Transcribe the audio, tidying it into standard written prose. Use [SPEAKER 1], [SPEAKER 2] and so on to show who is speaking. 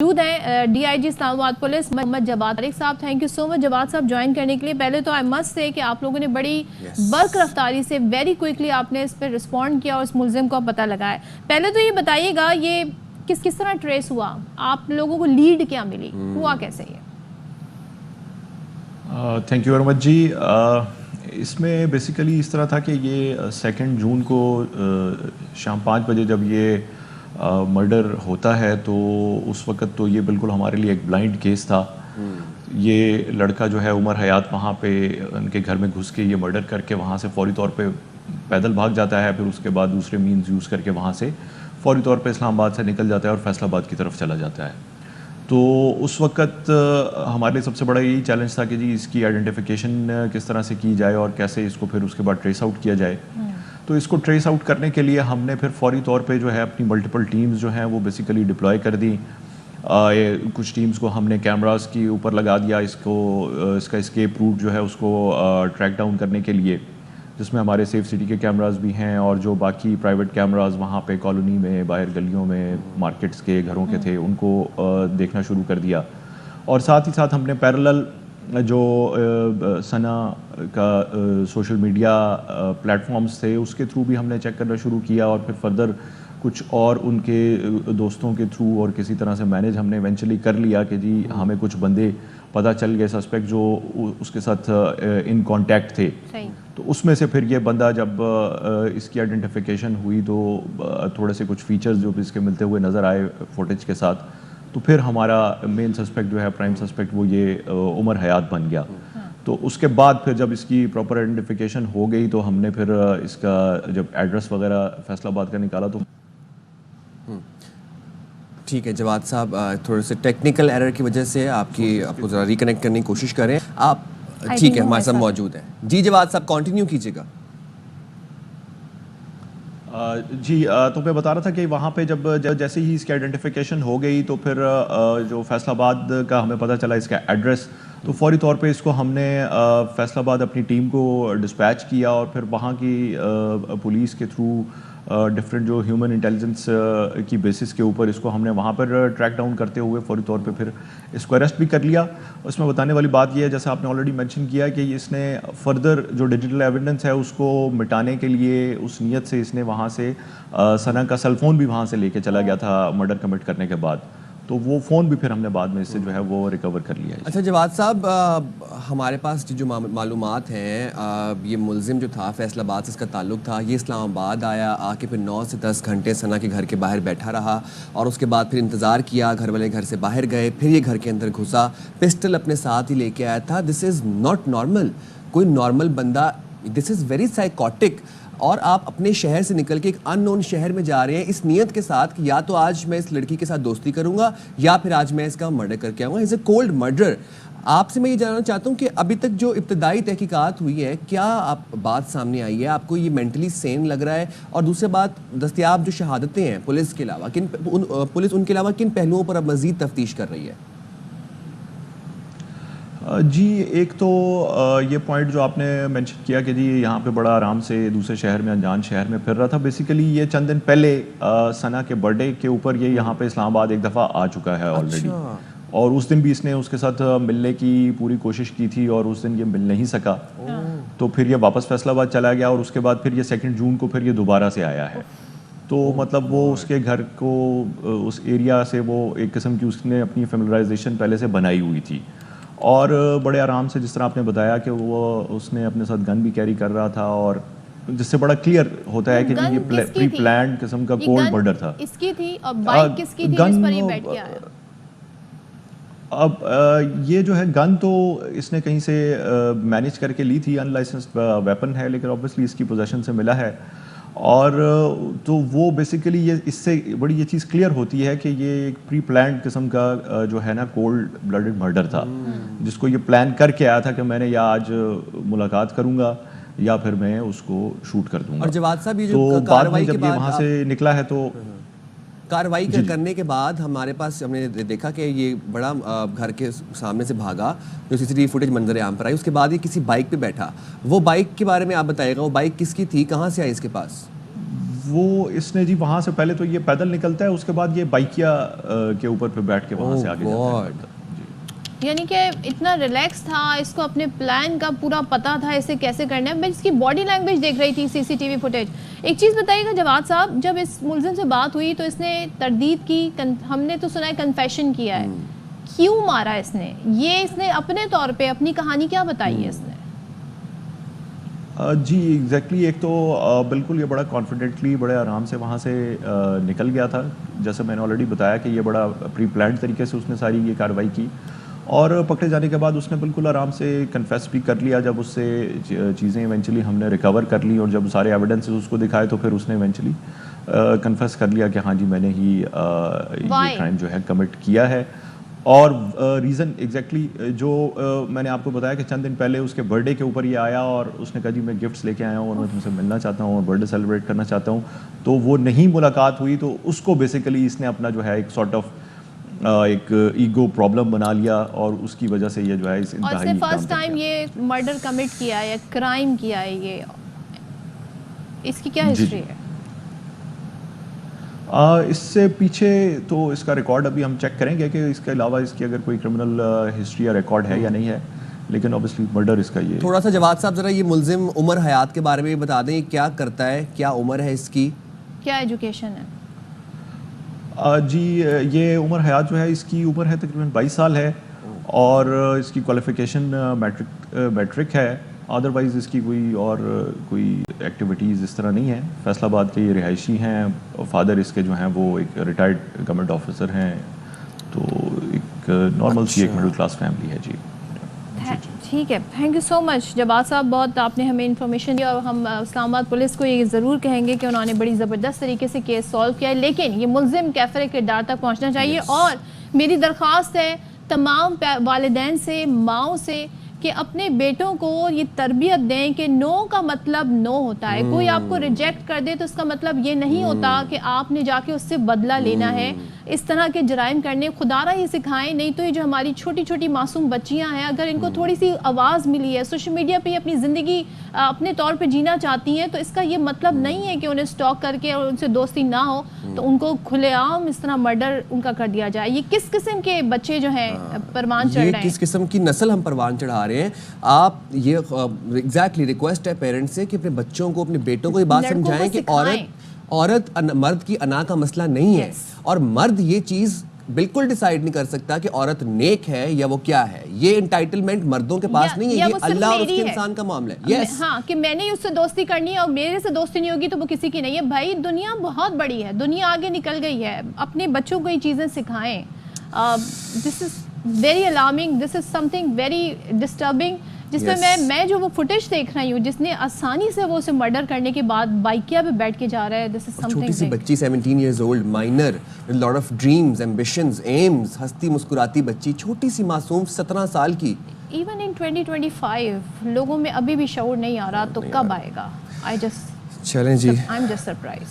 [SPEAKER 1] موجود ہیں D I جی اسلام آباد پولیس محمد جواد طارق صاحب. تھینک یو سو مچ جواد صاحب جوائن کرنے کے لیے. پہلے تو آئی مسٹ سے کہ آپ لوگوں نے بڑی برق رفتاری سے ویری کوئکلی آپ نے اس پہ رسپونڈ کیا اور اس ملزم کو پتہ لگایا. پہلے تو یہ بتائیے گا یہ کس طرح ٹریس ہوا, آپ لوگوں کو لیڈ کیا ملی, ہوا کیسے یہ؟
[SPEAKER 2] تھینک یو ویری مچ جی. اس میں بیسیکلی اس طرح تھا کہ یہ 2 جون کو شام 5 بجے جب یہ مرڈر ہوتا ہے تو اس وقت تو یہ بالکل ہمارے لیے ایک بلائنڈ کیس تھا. یہ لڑکا جو ہے عمر حیات وہاں پہ ان کے گھر میں گھس کے یہ مرڈر کر کے وہاں سے فوری طور پہ پیدل بھاگ جاتا ہے, پھر اس کے بعد دوسرے مینز یوز کر کے وہاں سے فوری طور پہ اسلام آباد سے نکل جاتا ہے اور فیصل آباد کی طرف چلا جاتا ہے. تو اس وقت ہمارے لیے سب سے بڑا یہی چیلنج تھا کہ جی اس کی آئیڈینٹیفیکیشن کس طرح سے کی جائے اور کیسے اس کو پھر اس کے بعد ٹریس آؤٹ کیا جائے. تو اس کو ٹریس آؤٹ کرنے کے لیے ہم نے پھر فوری طور پہ جو ہے اپنی ملٹیپل ٹیمز جو ہیں وہ بیسیکلی ڈپلوائے کر دیں. کچھ ٹیمز کو ہم نے کیمراز کی اوپر لگا دیا اس کا اسکیپ روٹ جو ہے اس کو ٹریک ڈاؤن کرنے کے لیے, جس میں ہمارے سیف سٹی کے کیمراز بھی ہیں اور جو باقی پرائیویٹ کیمراز وہاں پہ کالونی میں باہر گلیوں میں مارکیٹس کے گھروں کے تھے ان کو دیکھنا شروع کر دیا. اور ساتھ ہی ساتھ ہم نے پیرلل جو ثنا کا سوشل میڈیا پلیٹ فارمز تھے اس کے تھرو بھی ہم نے چیک کرنا شروع کیا, اور پھر فردر کچھ اور ان کے دوستوں کے تھرو اور کسی طرح سے مینیج ہم نے ایونچولی کر لیا کہ جی ہمیں کچھ بندے پتہ چل گئے سسپیکٹ جو اس کے ساتھ ان کانٹیکٹ تھے. تو اس میں سے پھر یہ بندہ جب اس کی آئیڈینٹیفیکیشن ہوئی تو تھوڑے سے کچھ فیچرز جو بھی اس کے ملتے ہوئے نظر آئے فوٹیج کے ساتھ, تو پھر ہمارا مین سسپیکٹ جو ہے پرائم سسپیکٹ وہ یہ عمر حیات بن گیا. تو اس کے بعد پھر جب اس کی پراپر آئیڈینٹیفیکیشن ہو گئی تو ہم نے پھر اس کا جب ایڈریس وغیرہ فیصل آباد کا نکالا تو
[SPEAKER 3] ٹھیک ہے. جواد صاحب تھوڑے سے ٹیکنیکل ایرر کی وجہ سے آپ کو ذرا ریکنیکٹ کرنے کی کوشش کریں. آپ ٹھیک ہے ہمارے ساتھ موجود ہیں. جی جواد صاحب کنٹینیو کیجیے گا.
[SPEAKER 2] جی تو میں بتا رہا تھا کہ وہاں پہ جب جیسے ہی اس کی آئیڈینٹیفیکیشن ہو گئی تو پھر جو فیصل آباد کا ہمیں پتہ چلا اس کا ایڈریس, تو فوری طور پہ اس کو ہم نے فیصل آباد اپنی ٹیم کو ڈسپیچ کیا اور پھر وہاں کی پولیس کے تھرو ڈفرینٹ جو ہیومن انٹیلیجنس کی بیسس کے اوپر اس کو ہم نے وہاں پر ٹریک ڈاؤن کرتے ہوئے فوری طور پہ پھر اس کو اریسٹ بھی کر لیا. اس میں بتانے والی بات یہ ہے جیسے آپ نے آلریڈی مینشن کیا کہ اس نے فردر جو ڈیجیٹل ایویڈنس ہے اس کو مٹانے کے لیے اس نیت سے اس نے وہاں سے ثنا کا سیل فون بھی وہاں سے لے کے چلا گیا تھا مرڈر کمٹ کرنے کے بعد, تو وہ فون بھی پھر ہم نے بعد میں اس سے جو ہے وہ ریکور کر لیا ہے.
[SPEAKER 3] اچھا جواد صاحب ہمارے پاس جو معلومات ہیں یہ ملزم جو تھا فیصل آباد سے اس کا تعلق تھا, یہ اسلام آباد آ کے پھر 9 سے 10 گھنٹے ثنا کے گھر کے باہر بیٹھا رہا اور اس کے بعد پھر انتظار کیا, گھر والے گھر سے باہر گئے, پھر یہ گھر کے اندر گھسا, پسٹل اپنے ساتھ ہی لے کے آیا تھا. دس از ناٹ نارمل. کوئی نارمل بندہ, دس از ویری سائیکوٹک. اور آپ اپنے شہر سے نکل کے ایک ان نون شہر میں جا رہے ہیں اس نیت کے ساتھ کہ یا تو آج میں اس لڑکی کے ساتھ دوستی کروں گا یا پھر آج میں اس کا مرڈر کر کے آؤں گا. از اے کولڈ مرڈر. آپ سے میں یہ جاننا چاہتا ہوں کہ ابھی تک جو ابتدائی تحقیقات ہوئی ہے کیا آپ بات سامنے آئی ہے, آپ کو یہ مینٹلی سین لگ رہا ہے؟ اور دوسری بات, دستیاب جو شہادتیں ہیں پولیس کے علاوہ پولیس ان کے علاوہ کن پہلوؤں پر اب مزید تفتیش کر رہی ہے؟
[SPEAKER 2] جی ایک تو یہ پوائنٹ جو آپ نے مینشن کیا کہ جی یہاں پہ بڑا آرام سے دوسرے شہر میں انجان شہر میں پھر رہا تھا. بیسیکلی یہ چند دن پہلے ثنا کے برتھ ڈے کے اوپر یہ یہاں پہ اسلام آباد ایک دفعہ آ چکا ہے آلریڈی, اور اس دن بھی اس نے اس کے ساتھ ملنے کی پوری کوشش کی تھی اور اس دن یہ مل نہیں سکا, تو پھر یہ واپس فیصل آباد چلا گیا اور اس کے بعد پھر یہ 2 جون کو پھر یہ دوبارہ سے آیا ہے. تو مطلب وہ اس کے گھر کو اس ایریا سے وہ ایک قسم کی اس نے اپنی فیملرائزیشن پہلے سے بنائی ہوئی تھی, اور بڑے آرام سے جس طرح آپ نے بتایا کہ وہ اس نے اپنے ساتھ گن بھی کیری کر رہا تھا, اور جس سے بڑا کلیئر ہوتا ہے کہ یہ پری پلانڈ قسم کا کولڈ مرڈر تھا.
[SPEAKER 1] اس کی تھی اور بائک کس کی تھی جس پر یہ بیٹھ کے آیا؟
[SPEAKER 2] اب یہ جو ہے گن تو اس نے کہیں سے مینیج کر کے لی تھی, ان لائسنسڈ ویپن ہے لیکن اوبویسلی اس کی پوزیشن سے ملا ہے, اور تو وہ بیسیکلی یہ اس سے بڑی یہ چیز کلیئر ہوتی ہے کہ یہ ایک پری پلانڈ قسم کا جو ہے نا کولڈ بلڈڈ مرڈر تھا, جس کو یہ پلان کر کے آیا تھا کہ میں نے یا آج ملاقات کروں گا یا پھر میں اس کو شوٹ کر دوں گا.
[SPEAKER 3] اور جواد صاحب یہ
[SPEAKER 2] جو کارروائی جب یہ وہاں سے نکلا ہے تو
[SPEAKER 3] کارروائی کرنے کے بعد ہمارے پاس ہم نے دیکھا کہ یہ بڑا گھر کے سامنے سے بھاگا, جو سی سی ٹی وی فوٹیج منظر عام پر آئی, اس کے بعد یہ کسی بائک پہ بیٹھا. وہ بائک کے بارے میں آپ بتائیے گا, وہ بائک کس کی تھی, کہاں سے آئی اس کے پاس؟
[SPEAKER 2] وہ اس نے جی وہاں سے پہلے تو یہ پیدل نکلتا ہے, اس کے بعد یہ بائکیا کے اوپر پہ بیٹھ کے وہاں سے آگے جاتا ہے.
[SPEAKER 1] یعنی کہ اتنا ریلیکس تھا, اس کو اپنے پلان کا پورا پتا تھا اسے کیسے کرنا ہے. میں اس کی باڈی لینگویج دیکھ رہی تھی سی سی ٹی وی فوٹیج. ایک چیز بتائیے گا جواد صاحب, جب اس ملزم سے بات ہوئی تو اس نے تردید کی, ہم نے تو سنا ہے کنفیشن کیا ہے, کیوں مارا اس نے؟ یہ اس نے اپنے طور پہ اپنی کہانی کیا بتائی ہے اس نے؟
[SPEAKER 2] جی ایگزیکٹلی, ایک تو بالکل یہ بڑا کانفیڈنٹلی بڑے آرام سے وہاں سے نکل گیا تھا, جیسے میں نے آلریڈی بتایا کہ یہ بڑا پری پلانڈ طریقے سے اس نے ساری یہ کارروائی کی, اور پکڑے جانے کے بعد اس نے بالکل آرام سے کنفیس بھی کر لیا. جب اس سے چیزیں ایونچولی ہم نے ریکور کر لی اور جب سارے ایویڈنسز اس کو دکھائے تو پھر اس نے ایونچولی کنفیس کر لیا کہ ہاں جی میں نے ہی یہ کرائم جو ہے کمٹ کیا ہے. اور ریزن ایگزیکٹلی جو میں نے آپ کو بتایا کہ چند دن پہلے اس کے برتھ ڈے کے اوپر یہ آیا اور اس نے کہا جی میں گفٹس لے کے آیا ہوں اور میں تم سے ملنا چاہتا ہوں اور برتھ ڈے سیلیبریٹ کرنا چاہتا ہوں, تو وہ نہیں ملاقات ہوئی. تو اس کو بیسیکلی اس نے اپنا جو ہے ایک سارٹ آف ایک ایگو پرابلم بنا لیا اور اس کی وجہ سے یہ جو ہے اس انتہائی
[SPEAKER 1] فرسٹ ٹائم یہ مرڈر کمٹ کیا ہے یا کرائم کیا ہے, یہ اس کی کیا ہسٹری ہے؟
[SPEAKER 2] اس سے پیچھے تو اس کا ریکارڈ ابھی ہم چیک کریں گے کہ اس کے علاوہ اس کی اگر کوئی کرمنل ہسٹری یا ریکارڈ ہے یا نہیں ہے, لیکن اوبیسلی مرڈر اس کا یہ.
[SPEAKER 3] تھوڑا سا جواد صاحب ذرا یہ ملزم عمر حیات کے بارے میں بتا دیں, کیا کرتا ہے, کیا عمر ہے اس کی,
[SPEAKER 1] کیا ایجوکیشن ہے؟
[SPEAKER 2] جی یہ عمر حیات جو ہے اس کی عمر ہے تقریباً 22 سال ہے اور اس کی کوالیفیکیشن میٹرک ہے. ادروائز اس کی کوئی اور کوئی ایکٹیویٹیز اس طرح نہیں ہے. فیصل آباد کے یہ رہائشی ہیں, فادر اس کے جو ہیں وہ ایک ریٹائرڈ گورنمنٹ آفیسر ہیں, تو ایک نارمل سی ایک مڈل کلاس فیملی ہے. جی
[SPEAKER 1] ٹھیک ہے, تھینک یو سو مچ جواد صاحب, بہت آپ نے ہمیں انفارمیشن دی اور ہم اسلام آباد پولیس کو یہ ضرور کہیں گے کہ انہوں نے بڑی زبردست طریقے سے کیس سالو کیا ہے, لیکن یہ ملزم کیفر کردار تک پہنچنا چاہیے. اور میری درخواست ہے تمام والدین سے, ماؤں سے, کہ اپنے بیٹوں کو یہ تربیت دیں کہ نو کا مطلب نو ہوتا ہے. کوئی آپ کو ریجیکٹ کر دے تو اس کا مطلب یہ نہیں ہوتا کہ آپ نے جا کے اس سے بدلہ لینا ہے, اس طرح کے جرائم کرنے خدا را یہ سکھائیں. نہیں تو یہ جو ہماری چھوٹی چھوٹی معصوم بچیاں ہیں, اگر ان کو تھوڑی سی آواز ملی ہے, سوشل میڈیا پہ اپنی زندگی اپنے طور پہ جینا چاہتی ہیں, تو اس کا یہ مطلب نہیں ہے کہ انہیں سٹاک کر کے اور ان سے دوستی نہ ہو تو ان کو کھلے عام اس طرح مرڈر ان کا کر دیا جائے. یہ کس قسم کے بچے جو ہیں پروان چڑھ رہے ہیں,
[SPEAKER 3] کس قسم کی نسل ہم پروان چڑھا رہے ہیں. آپ یہ ایگزیکٹلی ریکویسٹ ہے پیرنٹس سے کہ اپنے بچوں کو, اپنے بیٹوں کو یہ بات سمجھائیں کہ عورت مرد کی انا کا مسئلہ نہیں ہے, اور مرد یہ چیز بالکل ڈیسائیڈ نہیں کر سکتا کہ عورت نیک ہے یا وہ کیا ہے. یہ انٹائٹلمنٹ مردوں کے پاس نہیں ہے, یہ اللہ اور اس کے انسان کا معاملہ ہے.
[SPEAKER 1] ہاں کہ میں نے اس سے دوستی کرنی ہے اور میرے سے دوستی نہیں ہوگی تو وہ کسی کی نہیں ہے. بھائی دنیا بہت بڑی ہے, دنیا آگے نکل گئی ہے, اپنے بچوں کو یہ چیزیں سکھائیں. This is very alarming, this is something very disturbing, جس میں میں جو وہ فوٹیج دیکھ رہی ہوں جس نے آسانی سے وہ اسے مرڈر کرنے کے بعد بائکیا پہ بیٹھ کے جا رہا ہے. This is something.
[SPEAKER 3] چھوٹی سی بچی 17 years old, minor, lot of dreams, ambitions, aims, ہنستی مسکراتی بچی, چھوٹی سی معصوم 17 سال کی.
[SPEAKER 1] ایون ان 2025 لوگوں میں ابھی بھی شعور نہیں آ رہا, تو کب آئے گا؟
[SPEAKER 3] چلیں جی,
[SPEAKER 1] I'm just surprised.